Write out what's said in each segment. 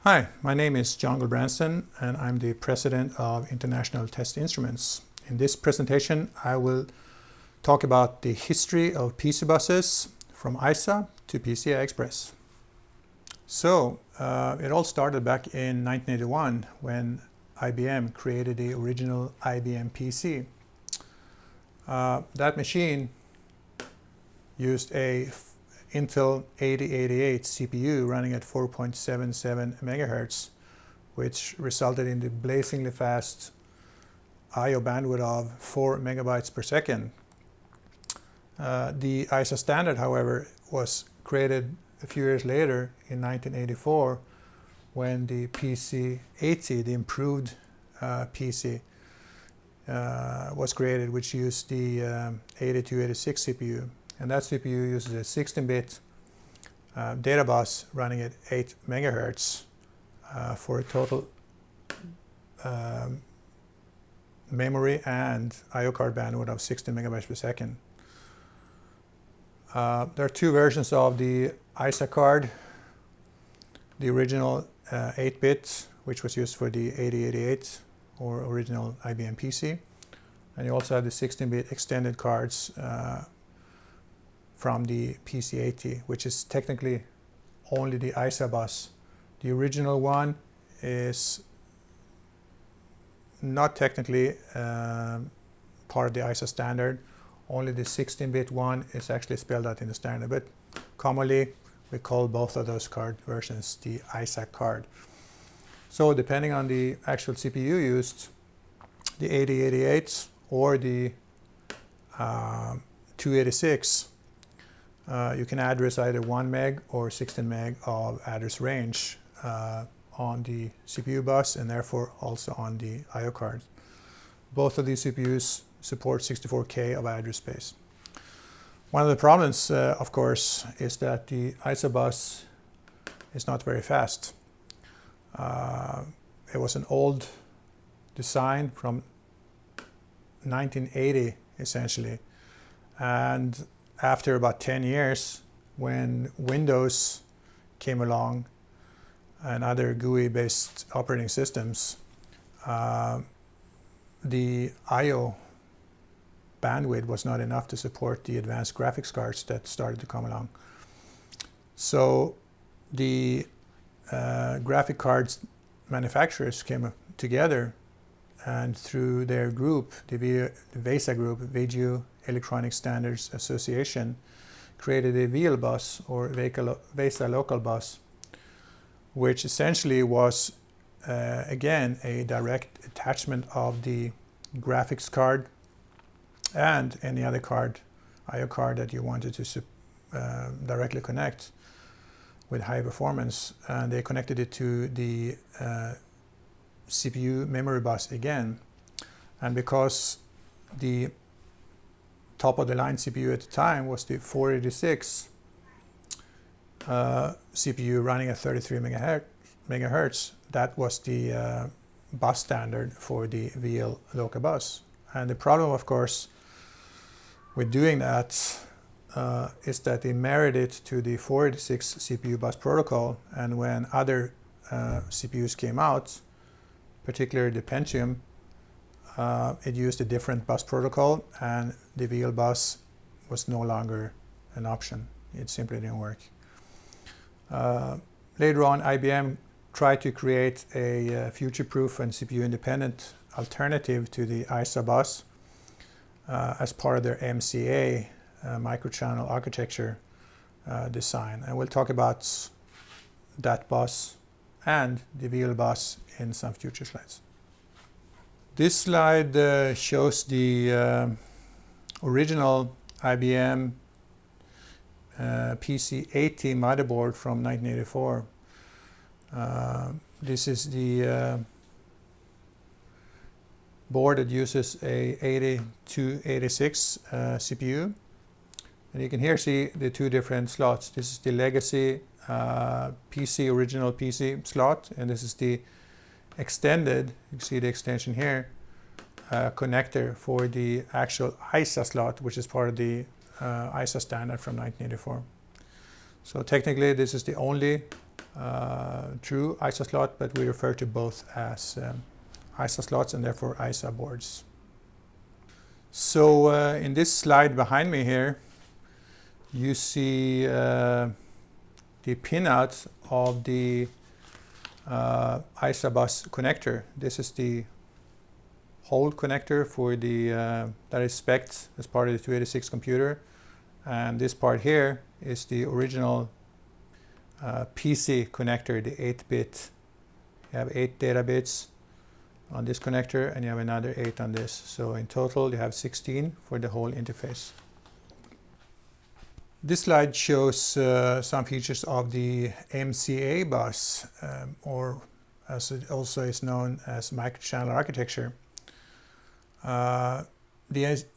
Hi, my name is John Gulbranson and I'm the President of International Test Instruments. In this presentation I will talk about the history of PC buses from ISA to PCI Express. So it all started back in 1981 when IBM created the original IBM PC. That machine used a Intel 8088 CPU running at 4.77 megahertz, which resulted in the blazingly fast I/O bandwidth of 4 megabytes per second. The ISA standard, however, was created a few years later in 1984 when the PC-80, the improved PC, was created, which used the 8286 CPU. And that CPU uses a 16-bit data bus running at 8 megahertz for a total memory and I/O card bandwidth of 16 megabytes per second. There are two versions of the ISA card. The original 8-bit, which was used for the 8088 or original IBM PC. And you also have the 16-bit extended cards from the PC-80, which is technically only the ISA bus. The original one is not technically part of the ISA standard. Only the 16-bit one is actually spelled out in the standard, but commonly we call both of those card versions the ISA card. So depending on the actual CPU used, the 8088 or the 286, you can address either 1 meg or 16 meg of address range on the CPU bus and therefore also on the I/O card. Both of these CPUs support 64K of address space. One of the problems, of course, is that the ISA bus is not very fast. It was an old design from 1980, essentially. And after about 10 years, when Windows came along and other GUI-based operating systems, the I/O bandwidth was not enough to support the advanced graphics cards that started to come along. So the graphic cards manufacturers came together, and through their group, the VESA group, Video Electronic Standards Association, created a VEL bus, or VESA Local Bus, which essentially was again a direct attachment of the graphics card and any other card, I/O card that you wanted to directly connect with high performance, and they connected it to the CPU memory bus again. And because the top of the line CPU at the time was the 486 CPU running at 33 megahertz, that was the bus standard for the VEL Local Bus. And the problem, of course, with doing that is that they married it to the 486 CPU bus protocol, and when other CPUs came out, particularly the Pentium, it used a different bus protocol, and the VEL bus was no longer an option. It simply didn't work. Later on, IBM tried to create a future-proof and CPU-independent alternative to the ISA bus as part of their MCA microchannel architecture design. And we'll talk about that bus and the VEL bus in some future slides. This slide shows the original IBM PC-80 motherboard from 1984. This is the board that uses a 8286 CPU. And you can here see the two different slots. This is the legacy original PC slot, and this is the extended, you can see the extension here, connector for the actual ISA slot, which is part of the ISA standard from 1984. So technically this is the only true ISA slot, but we refer to both as ISA slots and therefore ISA boards. So in this slide behind me here, you see the pinout of the ISA bus connector. This is the hold connector for the that is spec'd as part of the 286 computer, and this part here is the original PC connector, the 8-bit. You have 8 data bits on this connector and you have another 8 on this. So in total you have 16 for the whole interface. This slide shows some features of the MCA bus, or as it also is known as microchannel architecture. The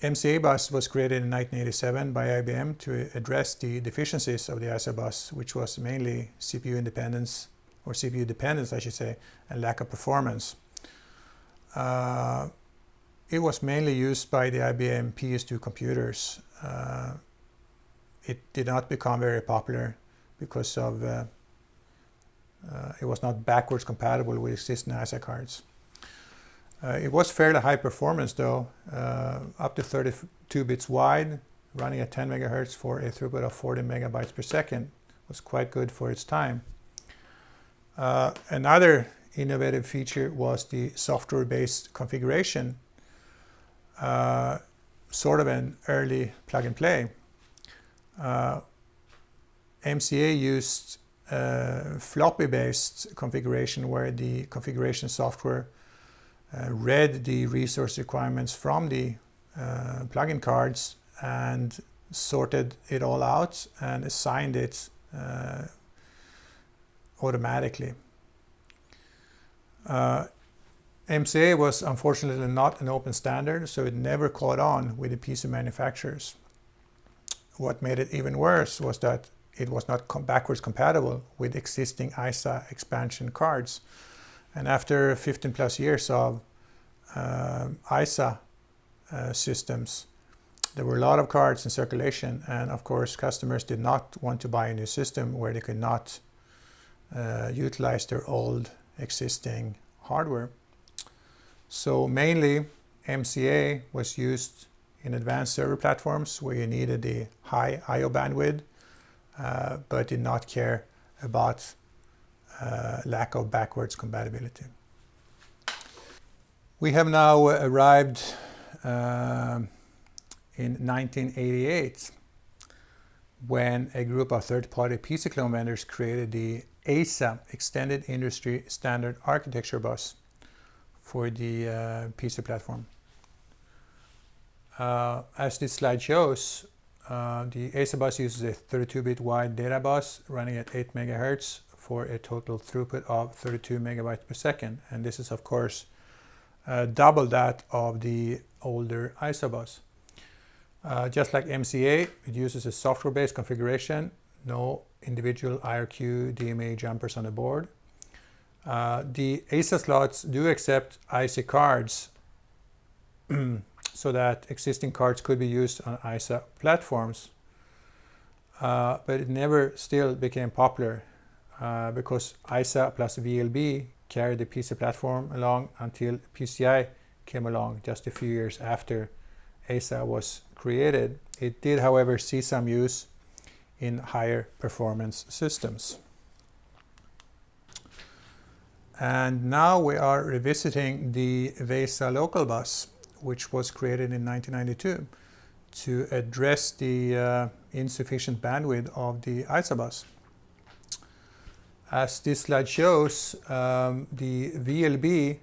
MCA bus was created in 1987 by IBM to address the deficiencies of the ISA bus, which was mainly CPU independence, or CPU dependence I should say, and lack of performance. It was mainly used by the IBM PS2 computers. It did not become very popular because of it was not backwards compatible with existing ISA cards. It was fairly high performance though, up to 32 bits wide, running at 10 megahertz for a throughput of 40 megabytes per second. Was quite good for its time. Another innovative feature was the software-based configuration, sort of an early plug-and-play. MCA used floppy-based configuration where the configuration software read the resource requirements from the plugin cards and sorted it all out and assigned it automatically. MCA was unfortunately not an open standard, so it never caught on with the PC manufacturers. What made it even worse was that it was not backwards compatible with existing ISA expansion cards. And after 15 plus years of ISA systems, there were a lot of cards in circulation, and of course customers did not want to buy a new system where they could not utilize their old existing hardware. So mainly MCA was used in advanced server platforms where you needed the high I/O bandwidth, but did not care about lack of backwards compatibility. We have now arrived in 1988 when a group of third-party PC clone vendors created the EISA, Extended Industry Standard Architecture Bus, for the PC platform. As this slide shows, the EISA bus uses a 32-bit wide data bus running at 8 megahertz for a total throughput of 32 megabytes per second. And this is of course double that of the older ISA bus. Just like MCA, it uses a software-based configuration, no individual IRQ DMA jumpers on the board. The EISA slots do accept IC cards so that existing cards could be used on ISA platforms, but it never still became popular because ISA plus VLB carried the PC platform along until PCI came along just a few years after EISA was created. It did, however, see some use in higher performance systems. And now we are revisiting the VESA Local Bus, which was created in 1992 to address the insufficient bandwidth of the ISA bus. As this slide shows, the VLB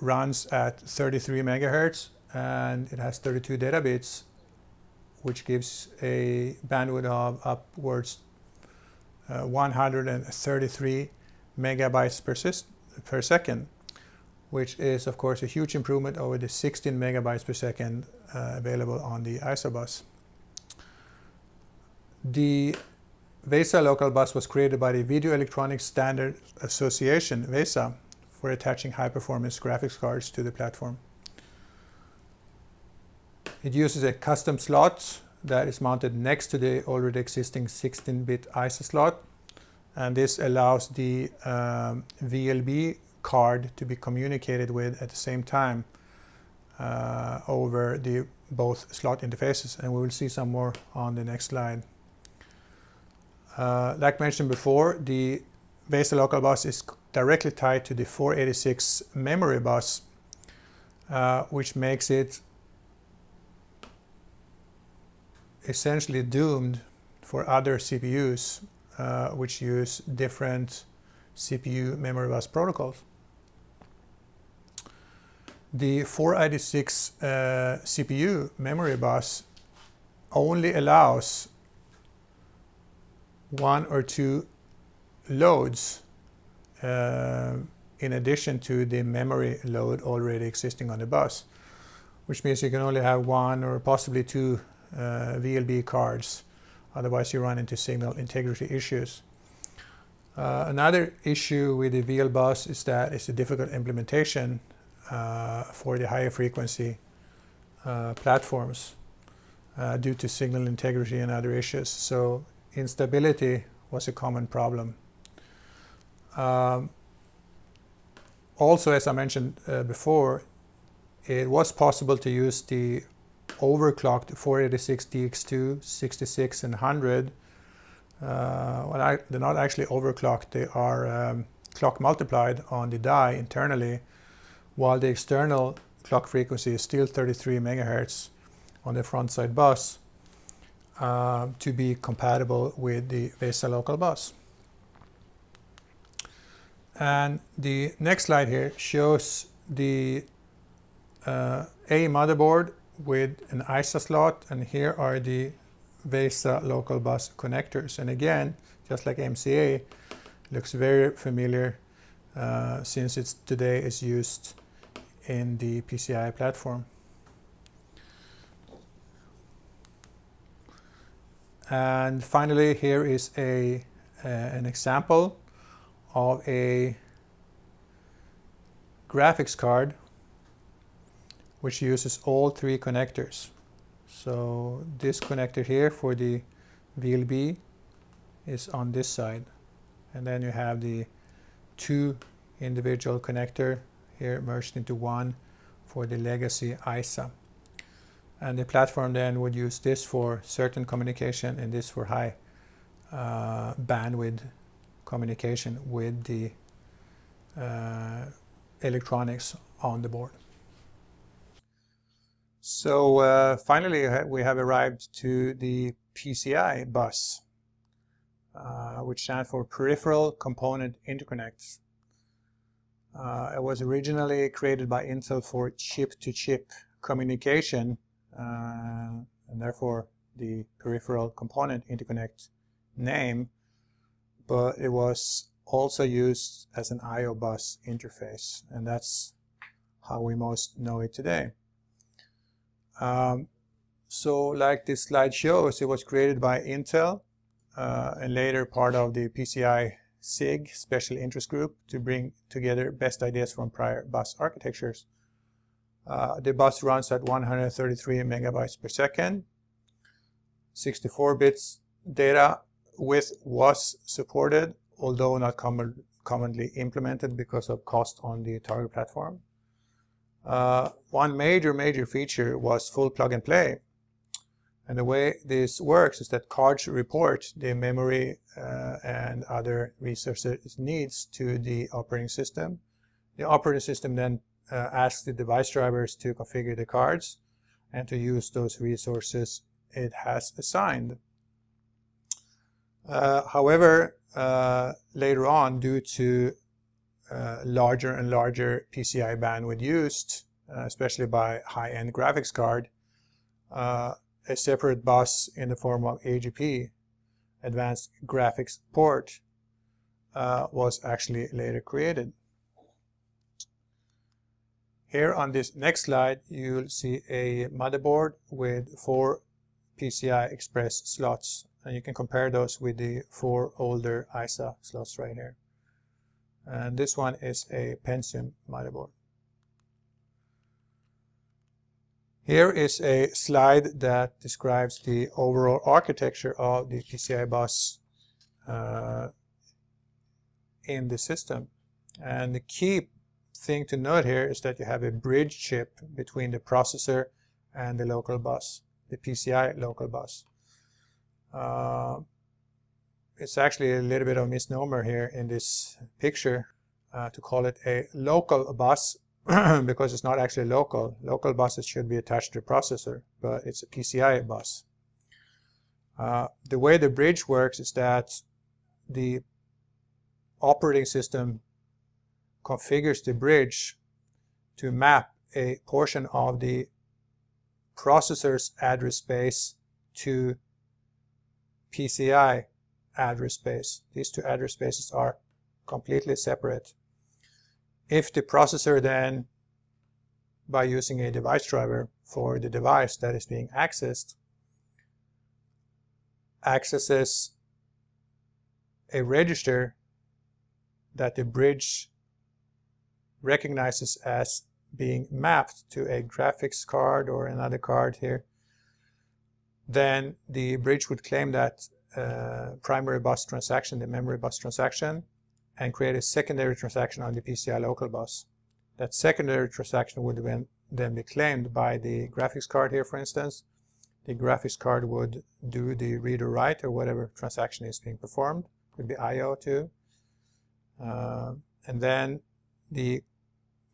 runs at 33 megahertz and it has 32 data bits, which gives a bandwidth of upwards 133 megabytes per second, which is of course a huge improvement over the 16 megabytes per second available on the ISA bus. The VESA Local Bus was created by the Video Electronics Standards Association, VESA, for attaching high-performance graphics cards to the platform. It uses a custom slot that is mounted next to the already existing 16-bit ISA slot, and this allows the VLB card to be communicated with at the same time over the both slot interfaces, and we will see some more on the next slide. Like mentioned before, the VESA Local Bus is directly tied to the 486 memory bus, which makes it essentially doomed for other CPUs which use different CPU memory bus protocols. The 486 CPU memory bus only allows one or two loads in addition to the memory load already existing on the bus, which means you can only have one or possibly two VLB cards, otherwise you run into signal integrity issues. Another issue with the VL bus is that it's a difficult implementation for the higher frequency platforms due to signal integrity and other issues. So instability was a common problem. Also, as I mentioned before, it was possible to use the overclocked 486 DX2, 66 and 100. Well, they're not actually overclocked, they are clock multiplied on the die internally, while the external clock frequency is still 33 megahertz on the front side bus to be compatible with the VESA Local Bus. And the next slide here shows the A motherboard with an EISA slot, and here are the VESA Local Bus connectors. And again, just like MCA, looks very familiar since it's today is used in the PCI platform. And finally, here is an example of a graphics card which uses all three connectors. So this connector here for the VLB is on this side, and then you have the two individual connector here merged into one for the legacy EISA. And the platform then would use this for certain communication and this for high bandwidth communication with the electronics on the board. So finally we have arrived to the PCI bus, which stands for Peripheral Component Interconnects. It was originally created by Intel for chip-to-chip communication, and therefore the Peripheral Component Interconnect name, but it was also used as an I/O bus interface, and that's how we most know it today. So like this slide shows, it was created by Intel and later part of the PCI SIG Special Interest Group to bring together best ideas from prior bus architectures. The bus runs at 133 megabytes per second. 64 bits data width was supported, although not commonly implemented because of cost on the target platform. One major feature was full plug and play. And the way this works is that cards report the memory and other resources needs to the operating system. The operating system then asks the device drivers to configure the cards and to use those resources it has assigned. However, later on, due to larger and larger PCI bandwidth used, especially by high-end graphics card, a separate bus in the form of AGP, Advanced Graphics Port, was actually later created. Here on this next slide, you'll see a motherboard with 4 PCI Express slots, and you can compare those with the 4 older EISA slots right here. And this one is a Pentium motherboard. Here is a slide that describes the overall architecture of the PCI bus in the system. And the key thing to note here is that you have a bridge chip between the processor and the local bus, the PCI local bus. It's actually a little bit of a misnomer here in this picture to call it a local bus because it's not actually local. Local buses should be attached to the processor, but it's a PCI bus. The way the bridge works is that the operating system configures the bridge to map a portion of the processor's address space to PCI address space. These two address spaces are completely separate. If the processor then, by using a device driver for the device that is being accessed, accesses a register that the bridge recognizes as being mapped to a graphics card or another card here, then the bridge would claim that primary bus transaction, the memory bus transaction, and create a secondary transaction on the PCI local bus. That secondary transaction would then be claimed by the graphics card here, for instance. The graphics card would do the read or write or whatever transaction is being performed. Could be I/O too. And then the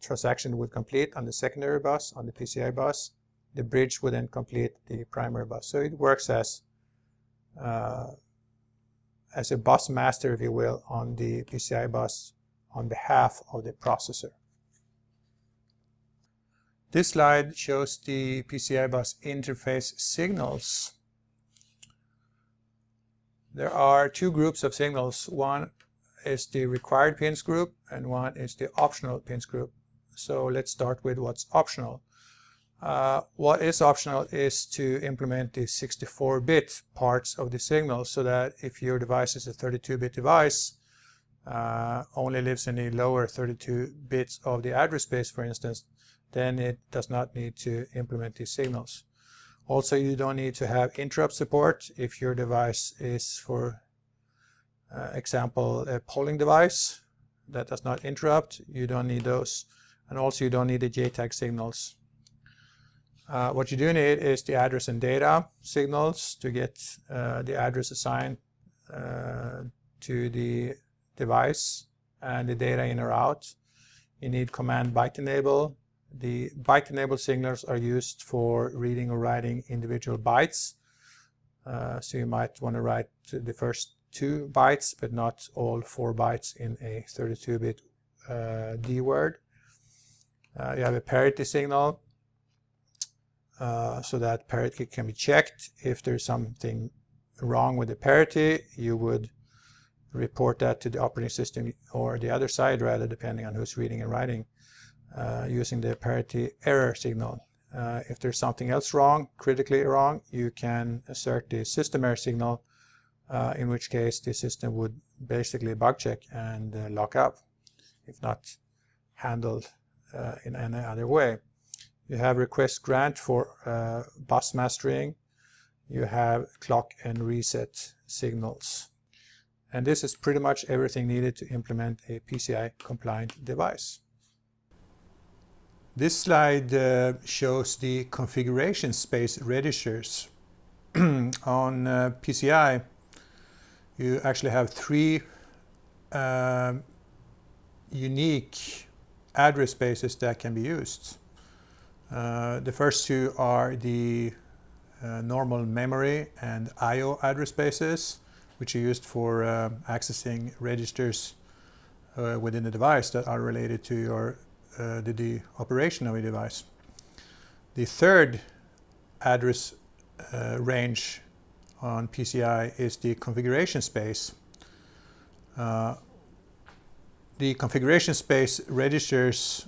transaction would complete on the secondary bus, on the PCI bus. The bridge would then complete the primary bus. So it works as a bus master, if you will, on the PCI bus on behalf of the processor. This slide shows the PCI bus interface signals. There are two groups of signals. One is the required pins group and one is the optional pins group. So let's start with what's optional. What is optional is to implement the 64-bit parts of the signal so that if your device is a 32-bit device, only lives in the lower 32 bits of the address space, for instance, then it does not need to implement these signals. Also, you don't need to have interrupt support if your device is, for example, a polling device that does not interrupt. You don't need those. And also, you don't need the JTAG signals. What you do need is the address and data signals to get the address assigned to the device and the data in or out. You need command byte enable. The byte enable signals are used for reading or writing individual bytes. So you might want to write the first 2 bytes, but not all 4 bytes in a 32-bit D word. You have a parity signal. So that parity can be checked. If there's something wrong with the parity, you would report that to the operating system or the other side, rather, depending on who's reading and writing, using the parity error signal. If there's something else wrong, critically wrong, you can assert the system error signal, in which case the system would basically bug check and lock up, if not handled in any other way. You have request grant for bus mastering. You have clock and reset signals. And this is pretty much everything needed to implement a PCI compliant device. This slide shows the configuration space registers. On PCI, you actually have 3 unique address spaces that can be used. The first 2 are the normal memory and I/O address spaces, which are used for accessing registers within the device that are related to your the operation of a device. The third address range on PCI is the configuration space. The configuration space registers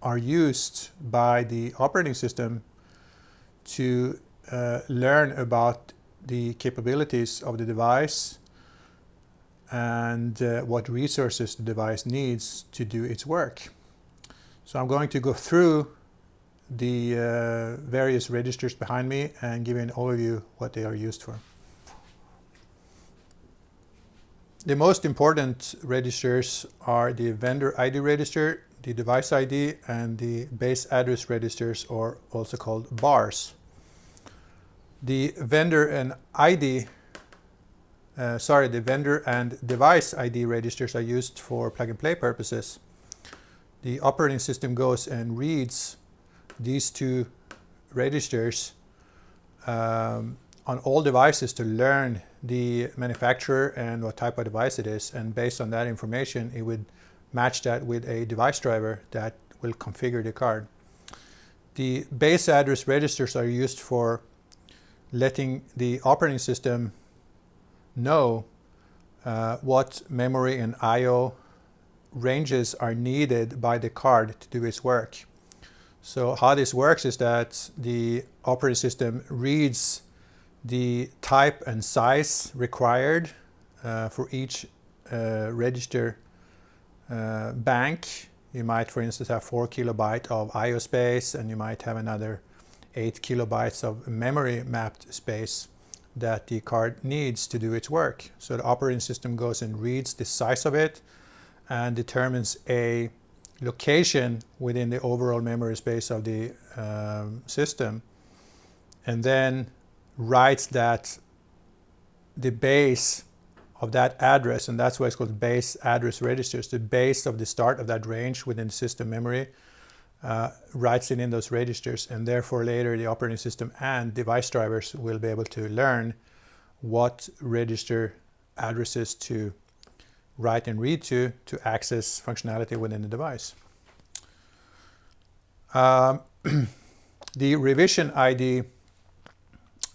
are used by the operating system to learn about the capabilities of the device and what resources the device needs to do its work. So I'm going to go through the various registers behind me and give you an overview what they are used for. The most important registers are the vendor ID register, the device ID, and the base address registers, or also called bars. The vendor and device ID registers are used for plug-and-play purposes. The operating system goes and reads these two registers on all devices to learn the manufacturer and what type of device it is, and based on that information it would match that with a device driver that will configure the card. The base address registers are used for letting the operating system know what memory and I/O ranges are needed by the card to do its work. So how this works is that the operating system reads the type and size required for each register bank. You might, for instance, have 4 kilobytes of I/O space, and you might have another 8 kilobytes of memory mapped space that the card needs to do its work. So the operating system goes and reads the size of it and determines a location within the overall memory space of the system, and then writes that the base of that address, and that's why it's called base address registers, the base of the start of that range within the system memory, writes it in those registers, and therefore later the operating system and device drivers will be able to learn what register addresses to write and read to access functionality within the device. The revision ID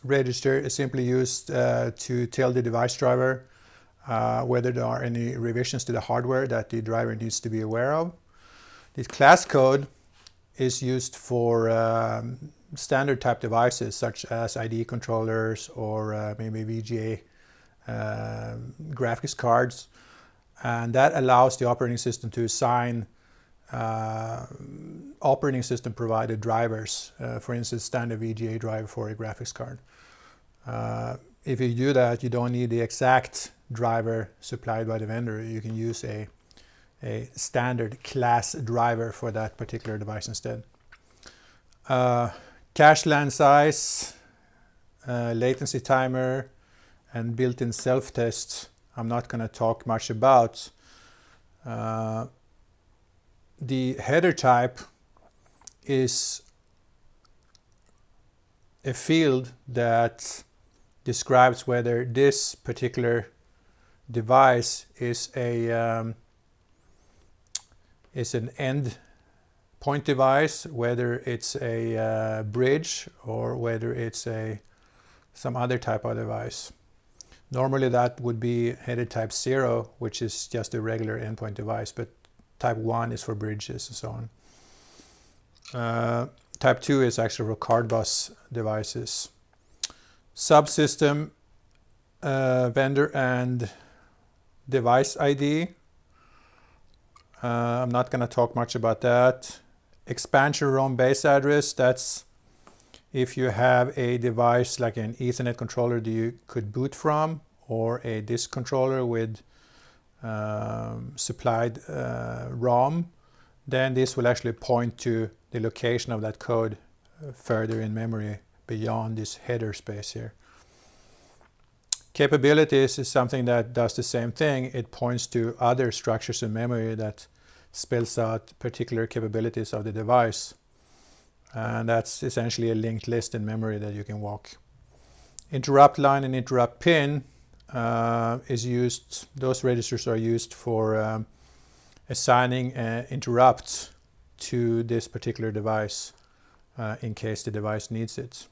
register is simply used to tell the device driver whether there are any revisions to the hardware that the driver needs to be aware of. The class code is used for standard type devices such as IDE controllers or maybe VGA graphics cards, and that allows the operating system to assign operating system provided drivers, for instance standard VGA driver for a graphics card. If you do that, you don't need the exact driver supplied by the vendor. You can use a standard class driver for that particular device instead. Cache LAN size, latency timer, and built-in self-test I'm not going to talk much about. The header type is a field that describes whether this particular device is an end point device, whether it's a bridge or whether it's some other type of device. Normally that would be header type 0, which is just a regular endpoint device, but type 1 is for bridges and so on. Type 2 is actually for card bus devices. Subsystem, vendor and device ID. I'm not going to talk much about that. Expansion ROM base address, that's if you have a device like an Ethernet controller that you could boot from, or a disk controller with supplied ROM, then this will actually point to the location of that code further in memory beyond this header space here. Capabilities is something that does the same thing. It points to other structures in memory that spells out particular capabilities of the device. And that's essentially a linked list in memory that you can walk. Interrupt line and interrupt pin is used, those registers are used for assigning interrupts to this particular device in case the device needs it.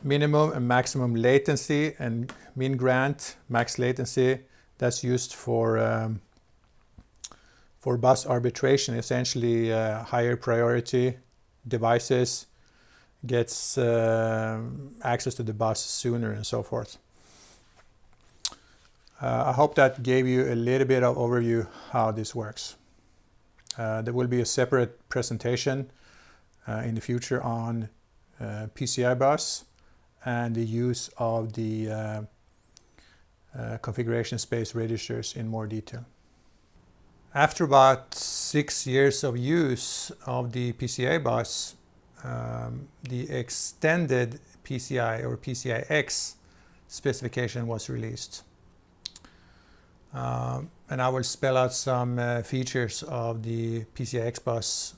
Minimum and maximum latency and min grant, max latency, that's used for bus arbitration. Essentially higher priority devices gets access to the bus sooner and so forth. I hope that gave you a little bit of overview how this works. There will be a separate presentation in the future on PCI bus and the use of the configuration space registers in more detail. After about 6 years of use of the PCI bus, the extended PCI or PCI-X specification was released. And I will spell out some features of the PCI-X bus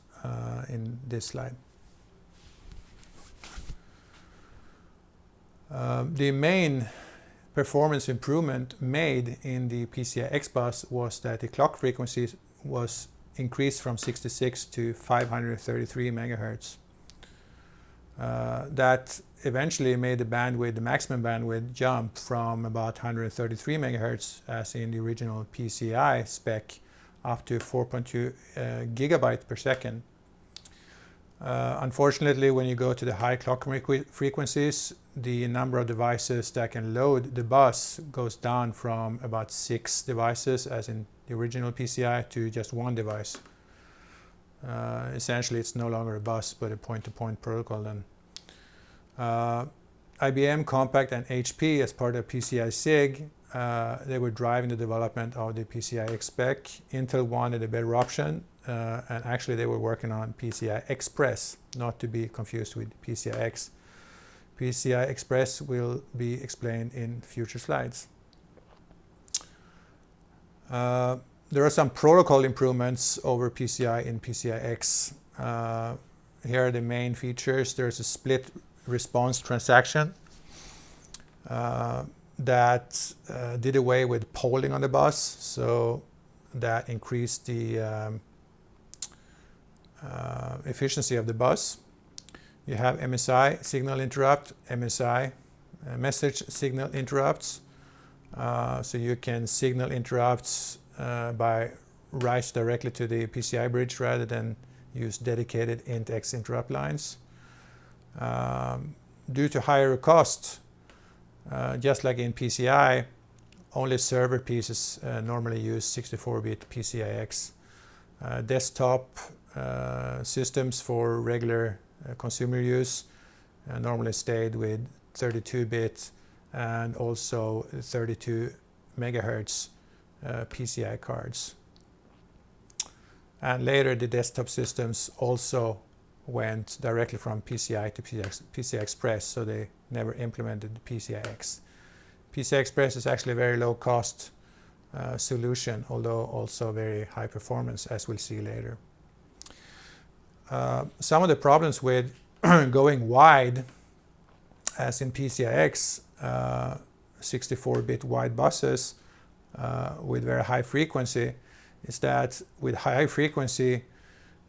in this slide. The main performance improvement made in the PCI-X bus was that the clock frequency was increased from 66 to 533 megahertz. That eventually made the maximum bandwidth jump from about 133 megahertz as in the original PCI spec up to 4.2 gigabyte per second. Unfortunately, when you go to the high clock frequencies, the number of devices that can load the bus goes down from about 6 devices as in the original PCI to just 1 device. Essentially, it's no longer a bus but a point-to-point protocol then. IBM, Compaq, and HP, as part of PCI SIG, they were driving the development of the PCI-X spec. Intel wanted a better option, and actually they were working on PCI Express, not to be confused with PCI-X. PCI Express will be explained in future slides. There are some protocol improvements over PCI in PCI-X. Here are the main features. There's a split response transaction that did away with polling on the bus, so that increased the efficiency of the bus. You have MSI, signal interrupt, MSI, message signal interrupts. So you can signal interrupts by write directly to the PCI bridge rather than use dedicated int-x interrupt lines. Due to higher cost, just like in PCI, only server pieces normally use 64-bit PCI-X. Desktop systems for regular consumer use normally stayed with 32-bit and also 32 megahertz PCI cards. And later the desktop systems also went directly from PCI to PCI Express, so they never implemented the PCI-X. PCI Express is actually a very low cost solution, although also very high performance, as we'll see later. Some of the problems with going wide, as in PCI-X, 64-bit wide buses with very high frequency, is that with high frequency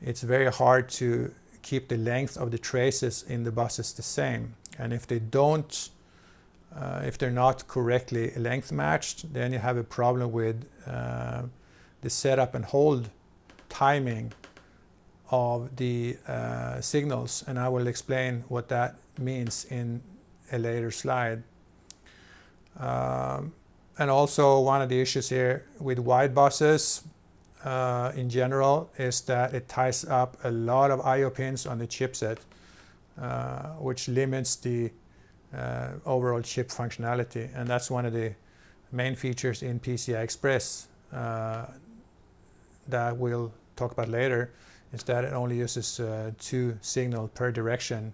it's very hard to keep the length of the traces in the buses the same, and if they don't, if they're not correctly length matched, then you have a problem with the setup and hold timing of the signals, and I will explain what that means in a later slide. And also one of the issues here with wide buses in general is that it ties up a lot of I/O pins on the chipset, which limits the overall chip functionality, and that's one of the main features in PCI Express that we'll talk about later, is that it only uses 2 signals per direction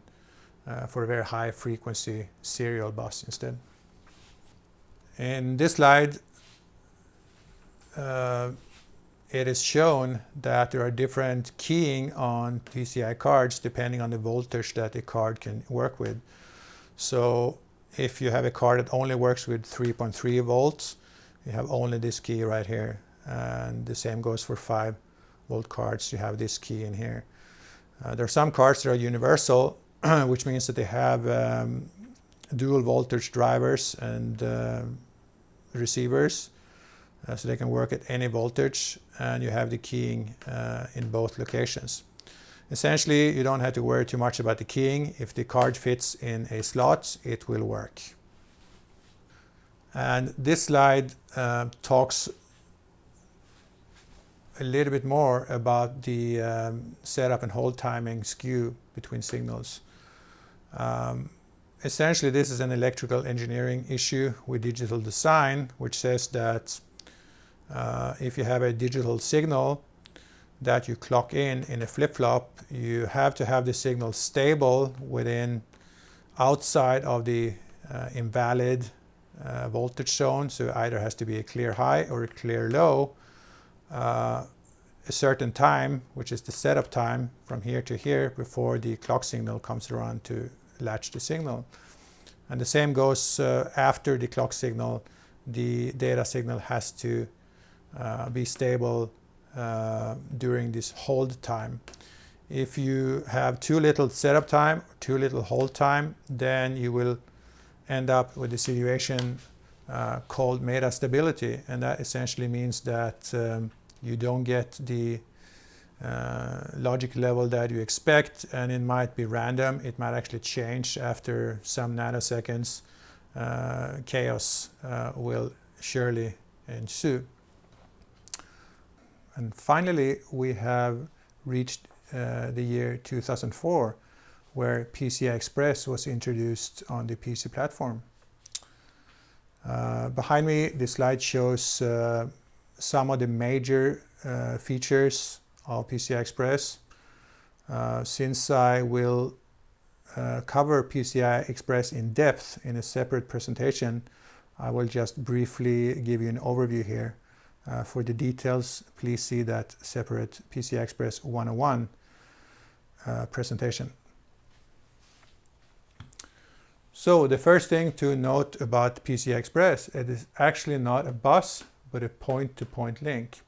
for a very high frequency serial bus instead. In this slide, it is shown that there are different keying on PCI cards depending on the voltage that the card can work with. So if you have a card that only works with 3.3 volts, you have only this key right here, and the same goes for 5-volt cards. You have this key in here. There are some cards that are universal, which means that they have dual voltage drivers and receivers, so they can work at any voltage, and you have the keying in both locations. Essentially, you don't have to worry too much about the keying. If the card fits in a slot, it will work. And this slide talks a little bit more about the setup and hold timing skew between signals. essentially this is an electrical engineering issue with digital design, which says that if you have a digital signal that you clock in a flip-flop, you have to have the signal stable outside of the invalid voltage zone. So it either has to be a clear high or a clear low a certain time, which is the setup time from here to here, before the clock signal comes around to latch the signal. And the same goes after the clock signal. The data signal has to be stable during this hold time. If you have too little setup time, too little hold time, then you will end up with a situation called metastability, and that essentially means that you don't get the logic level that you expect, and it might be random. It might actually change after some nanoseconds. Chaos will surely ensue. And finally, we have reached the year 2004, where PCI Express was introduced on the PC platform. Behind me, the slide shows some of the major features of PCI Express. Since I will cover PCI Express in depth in a separate presentation, I will just briefly give you an overview here. For the details, please see that separate PCI Express 101 presentation. So the first thing to note about PCI Express, it is actually not a bus, but a point-to-point link.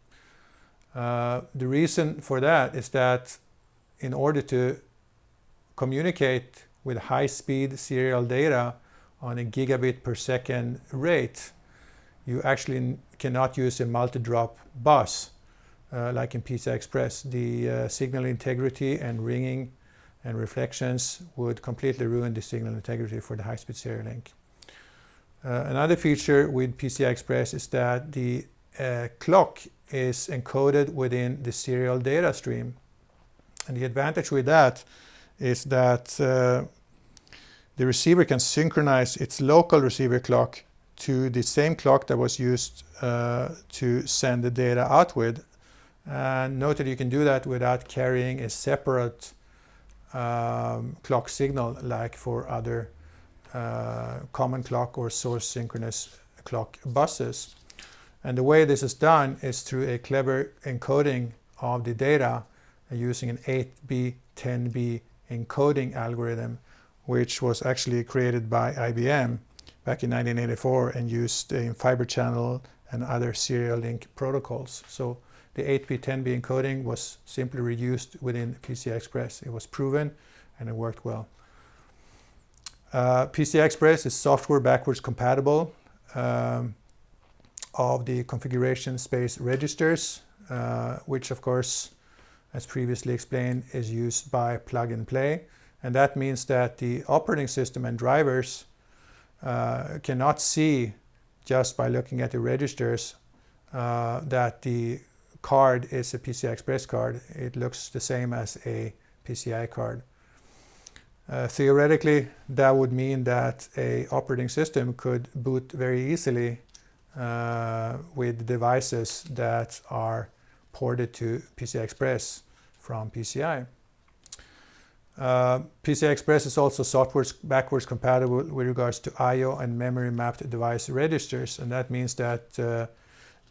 The reason for that is that in order to communicate with high-speed serial data on a gigabit per second rate, you actually cannot use a multi-drop bus like in PCI Express. The signal integrity and ringing and reflections would completely ruin the signal integrity for the high-speed serial link. Another feature with PCI Express is that the clock is encoded within the serial data stream. And the advantage with that is that the receiver can synchronize its local receiver clock to the same clock that was used to send the data out with. And note that you can do that without carrying a separate clock signal like for other common clock or source synchronous clock buses. And the way this is done is through a clever encoding of the data using an 8B 10B encoding algorithm, which was actually created by IBM back in 1984 and used in fiber channel and other serial link protocols. So the 8B 10B encoding was simply reused within PCI Express. It was proven and it worked well. PCI Express is software backwards compatible of the configuration space registers, which of course, as previously explained, is used by plug and play. And that means that the operating system and drivers cannot see, just by looking at the registers, that the card is a PCI Express card. It looks the same as a PCI card. Theoretically, that would mean that an operating system could boot very easily with devices that are ported to PCI Express from PCI. PCI Express is also software backwards compatible with regards to I/O and memory mapped device registers, and that means that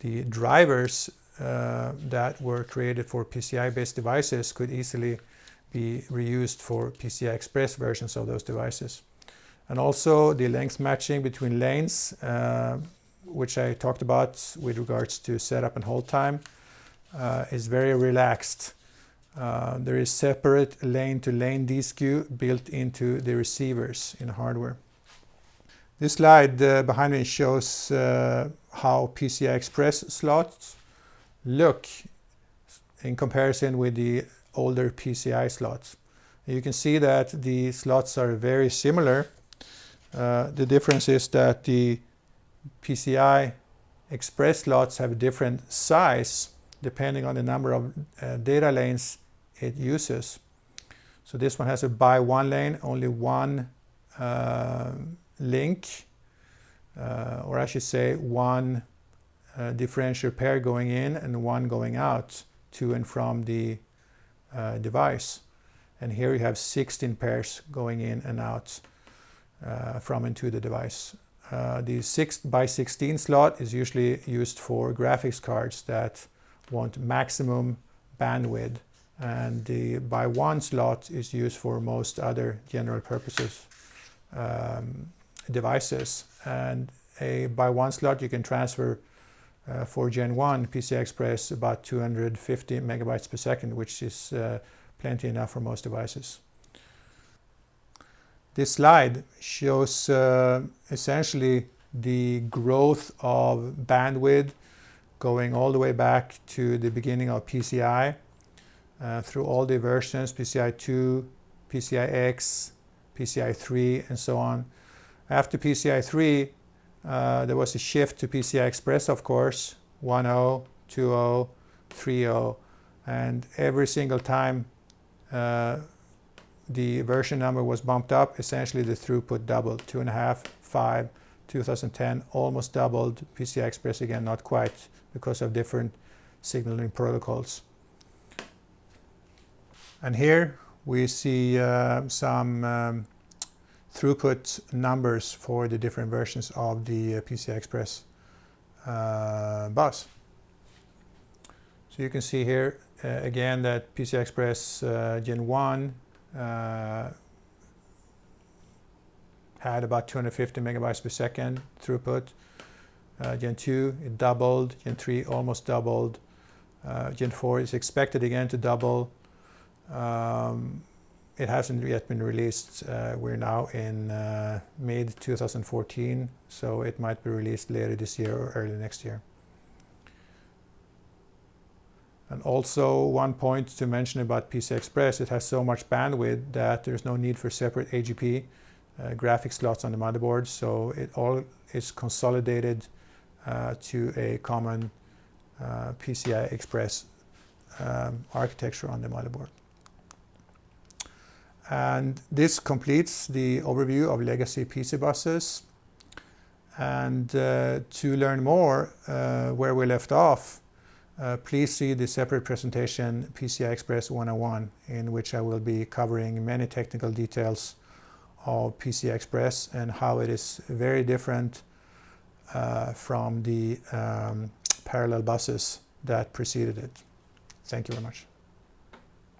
the drivers that were created for PCI-based devices could easily be reused for PCI Express versions of those devices. And also the length matching between lanes, which I talked about with regards to setup and hold time, is very relaxed. There is separate lane-to-lane D-skew built into the receivers in hardware. This slide behind me shows how PCI Express slots look in comparison with the older PCI slots. You can see that the slots are very similar. The difference is that the PCI Express slots have a different size depending on the number of data lanes it uses. So this one has a by one lane, only one link, or I should say one differential pair going in and one going out to and from the device. And here you have 16 pairs going in and out from and to the device. The 6x16 slot is usually used for graphics cards that want maximum bandwidth, and the by 1 slot is used for most other general purposes devices. And a by 1 slot you can transfer for Gen 1 PCI Express about 250 megabytes per second, which is plenty enough for most devices. This slide shows essentially the growth of bandwidth going all the way back to the beginning of PCI through all the versions, PCI 2, PCI-X, PCI 3, and so on. After PCI 3, there was a shift to PCI Express, of course, 1.0, 2.0, 3.0, and every single time the version number was bumped up, essentially the throughput doubled. 2.5, 5, 2010 almost doubled. PCI Express again, not quite, because of different signaling protocols. And here we see some throughput numbers for the different versions of the PCI Express bus. So you can see here again that PCI Express Gen 1 had about 250 megabytes per second throughput. Gen 2 it doubled, Gen 3 almost doubled, Gen 4 is expected again to double. It hasn't yet been released. We're now in mid 2014, so it might be released later this year or early next year. And also one point to mention about PCI Express, it has so much bandwidth that there's no need for separate AGP graphic slots on the motherboard, so it all is consolidated to a common PCI Express architecture on the motherboard. And this completes the overview of legacy PC buses. And to learn more where we left off, please see the separate presentation PCI Express 101, in which I will be covering many technical details of PCI Express and how it is very different from the parallel buses that preceded it. Thank you very much.